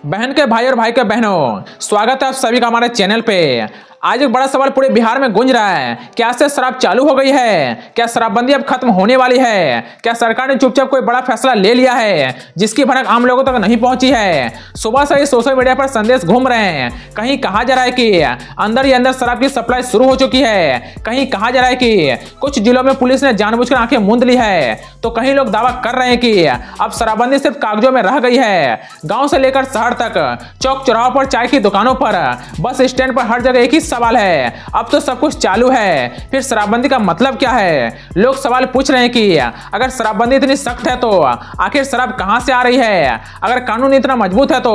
बहन के भाई और भाई के बहनों, स्वागत है आप सभी का हमारे चैनल पे। आज एक बड़ा सवाल पूरे बिहार में गूंज रहा है। क्या से शराब चालू हो गई है? क्या शराबबंदी अब खत्म होने वाली है? क्या सरकार ने चुपचाप कोई बड़ा फैसला ले लिया है जिसकी भनक आम लोगों तक नहीं पहुंची है? सुबह से ही सोशल मीडिया पर संदेश घूम रहे हैं। कहीं कहा जा रहा है कि अंदर ही अंदर शराब की सप्लाई शुरू हो चुकी है, कहीं कहा जा रहा है कि कुछ जिलों में पुलिस ने जानबूझकर आंखें मूंद ली है, तो कहीं लोग दावा कर रहे हैं कि अब शराबबंदी सिर्फ कागजों में रह गई है। गांव से लेकर शहर तक, चौक चौराहों पर, चाय की दुकानों पर, बस स्टैंड पर, हर जगह एक ही सवाल है, अब तो सब कुछ चालू है, फिर शराबबंदी का मतलब क्या है? लोग सवाल पूछ रहे हैं कि अगर शराबबंदी इतनी सख्त है तो आखिर शराब कहां से आ रही है? अगर कानून इतना मजबूत है तो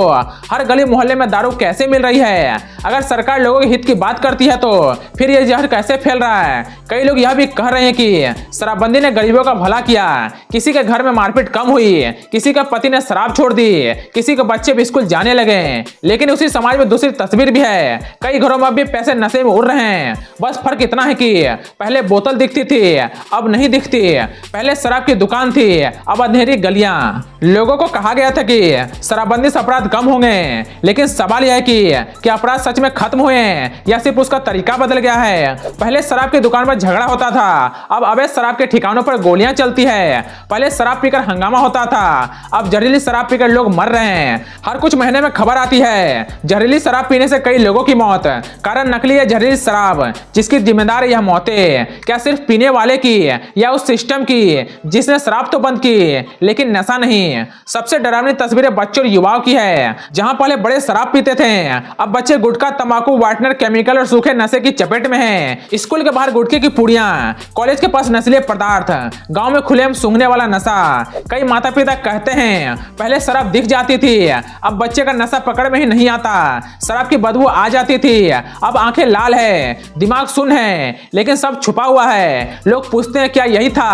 हर गली मोहल्ले में दारू कैसे मिल रही है? अगर सरकार लोगों के हित की बात करती है तो फिर यह जहर कैसे फैल रहा है? कई लोग यह भी कह रहे हैं कि शराबबंदी ने गरीबों का भला किया, किसी के घर में मारपीट कम हुई, किसी के पति ने शराब छोड़ दी, किसी के बच्चे भी स्कूल जाने लगे। लेकिन उसी समाज में दूसरी तस्वीर भी है। कई घरों में भी पैसे नशे में उड़ रहे हैं। बस फर्क इतना है कि पहले बोतल दिखती थी, अब नहीं दिखती। पहले शराब की दुकान थी, अब अंधेरी गलियां। लोगों को कहा गया था कि शराबबंदी से अपराध कम होंगे, लेकिन सवाल यह है कि क्या अपराध सच में खत्म हुए या सिर्फ उसका तरीका बदल गया है? पहले शराब की दुकान पर झगड़ा होता था, अब अवैध शराब के ठिकानों पर गोलियां चलती है। पहले शराब पीकर हंगामा होता था, अब जहरीली शराब पीकर लोग मर रहे हैं। हर कुछ महीने में खबर आती है जहरीली शराब पीने से कई लोगों की मौत। कारण नकली है जहरीली शराब, जिसकी जिम्मेदार यह मौतें क्या सिर्फ पीने वाले की या उस सिस्टम की जिसने शराब तो बंद की लेकिन नशा नहीं? सबसे डरावनी तस्वीरें बच्चों और युवाओं की है। जहां पहले बड़े शराब पीते थे, अब बच्चे गुटखा, तंबाकू, वार्टनर, केमिकल और सूखे नशे की चपेट में हैं। स्कूल के बाहर गुटखे की पुड़ियां, कॉलेज के पास नशीले पदार्थ, गांव में खुलेआम सूंघने वाला नशा। कई माता पिता कहते हैं पहले शराब दिख जाती थी, अब बच्चे का नशा पकड़ में ही नहीं आता। शराब की बदबू आ जाती थी, अब आंखें लाल है, दिमाग सुन है, लेकिन सब छुपा हुआ है। लोग पूछते हैं क्या यही था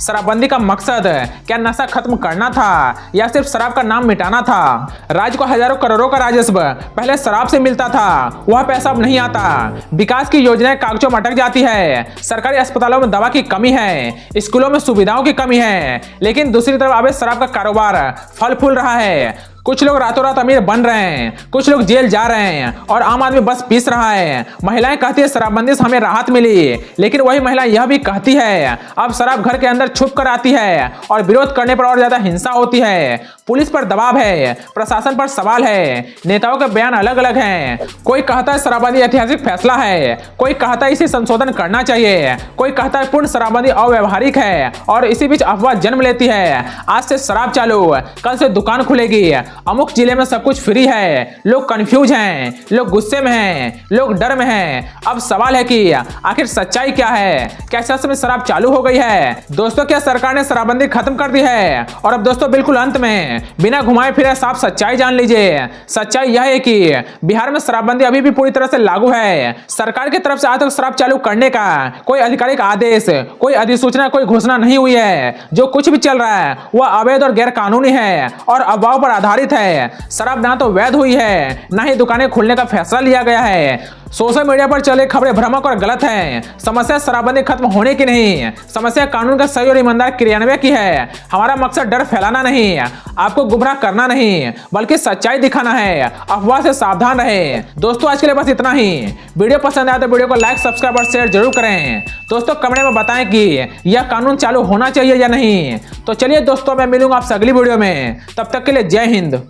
शराबबंदी का मकसद? क्या नशा खत्म करना था या सिर्फ शराब का नाम मिटाना था? राज्य को हजारों करोड़ों का राजस्व पहले शराब से मिलता था, वह पैसा अब नहीं आता। विकास की योजनाएं कागजों में अटक जाती है। सरकारी अस्पतालों में दवा की कमी है, स्कूलों में सुविधाओं की कमी है, लेकिन दूसरी तरफ अवैध शराब का कारोबार फल फूल रहा है। कुछ लोग रातों रात अमीर बन रहे हैं, कुछ लोग जेल जा रहे हैं और आम आदमी बस पीस रहा है। महिलाएं कहती है शराबबंदी से हमें राहत मिली, लेकिन वही महिला यह भी कहती है अब शराब घर के अंदर छुप कर आती है और विरोध करने पर और ज्यादा हिंसा होती है। पुलिस पर दबाव है, प्रशासन पर सवाल है, नेताओं के बयान अलग अलग हैं। कोई कहता है शराबबंदी ऐतिहासिक फैसला है, कोई कहता है इसे संशोधन करना चाहिए, कोई कहता है पूर्ण शराबबंदी अव्यवहारिक है, और इसी बीच अफवाह जन्म लेती है आज से शराब चालू, कल से दुकान खुलेगी, अमुक जिले में सब कुछ फ्री है। लोग कंफ्यूज हैं, लोग गुस्से में हैं, लोग डर में हैं। अब सवाल है कि आखिर सच्चाई क्या है? क्या सच में शराब चालू हो गई है? दोस्तों, क्या सरकार ने शराबबंदी खत्म कर दी है? और अब दोस्तों बिल्कुल अंत में बिना घुमाए फिरे साफ सच्चाई जान लीजिए। सच्चाई यह है कि बिहार में शराबबंदी अभी भी पूरी तरह से लागू है। सरकार की तरफ से आज तक शराब चालू करने का कोई आधिकारिक आदेश, कोई अधिसूचना, कोई घोषणा नहीं हुई है। जो कुछ भी चल रहा है वह अवैध और गैर कानूनी है और अफवाहों पर आधारित है। शराब ना तो वैध हुई है, ना ही दुकानें खोलने का फैसला लिया गया है। सोशल मीडिया पर चले खबरें भ्रामक और गलत हैं। समस्या शराबबंदी खत्म होने की नहीं, समस्या कानून का सही और ईमानदार क्रियान्वयन की है। हमारा मकसद डर फैलाना नहीं, आपको गुमराह करना नहीं, बल्कि सच्चाई दिखाना है। अफवाह से सावधान रहे। दोस्तों, आज के लिए बस इतना ही। वीडियो पसंद आए तो वीडियो को लाइक, सब्सक्राइब और शेयर जरूर करें। दोस्तों, कमेंट में बताएं कि यह कानून चालू होना चाहिए या नहीं। तो चलिए दोस्तों, मैं मिलूंगा आपसे अगली वीडियो में। तब तक के लिए जय हिंद।